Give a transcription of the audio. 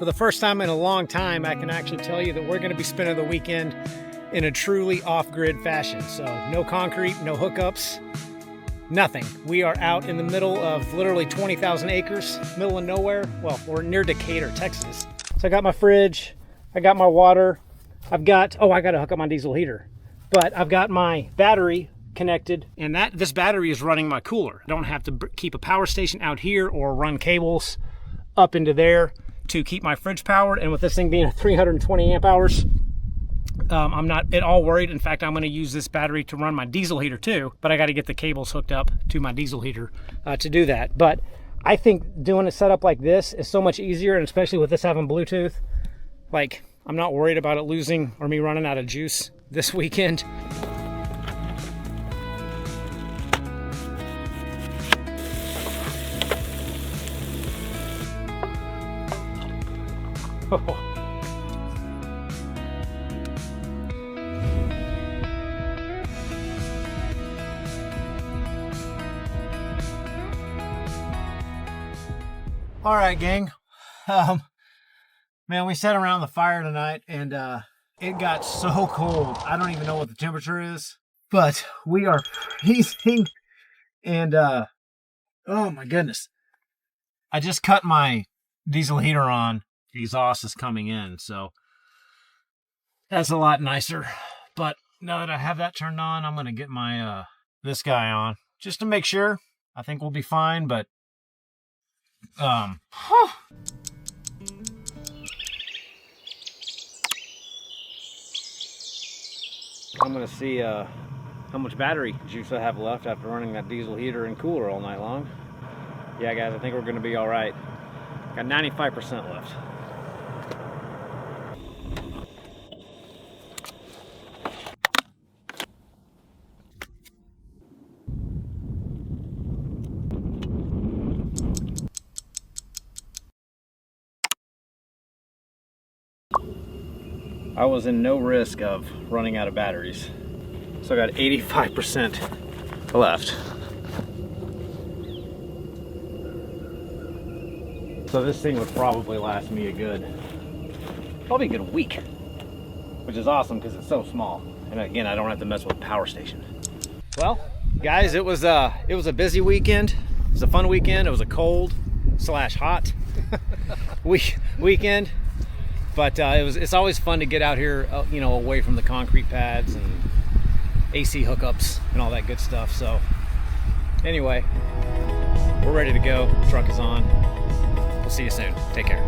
For the first time in a long time, I can actually tell you that we're going to be spending the weekend in a truly off-grid fashion. So no concrete, no hookups, nothing. We are out in the middle of literally 20,000 acres, middle of nowhere. Well, we're near Decatur, Texas. So I got my fridge, I got my water, I've got, I got to hook up my diesel heater. But I've got my battery connected, and this battery is running my cooler. I don't have to keep a power station out here or run cables up into there to keep my fridge powered. And with this thing being 320 amp hours, I'm not at all worried. In fact, I'm going to use this battery to run my diesel heater too, but I got to get the cables hooked up to my diesel heater to do that. But I think doing a setup like this is so much easier, and especially with this having Bluetooth, like, I'm not worried about it losing or me running out of juice this weekend. All right, gang. Man, we sat around the fire tonight, and it got so cold. I don't even know what the temperature is, but we are freezing. And oh my goodness, I just cut my diesel heater on. The exhaust is coming in, so that's a lot nicer. But now that I have that turned on, I'm gonna get my this guy on just to make sure. I think we'll be fine, but I'm gonna see how much battery juice I have left after running that diesel heater and cooler all night long. Yeah, guys, I think we're gonna be all right. Got 95% left. I was in no risk of running out of batteries. So I got 85% left. So this thing would probably last me probably a good week, which is awesome because it's so small. And again, I don't have to mess with the power station. Well, guys, it was a busy weekend. It was a fun weekend. It was a cold / hot weekend. But it's always fun to get out here, you know, away from the concrete pads and AC hookups and all that good stuff. So anyway, we're ready to go. Truck is on. We'll see you soon. Take care.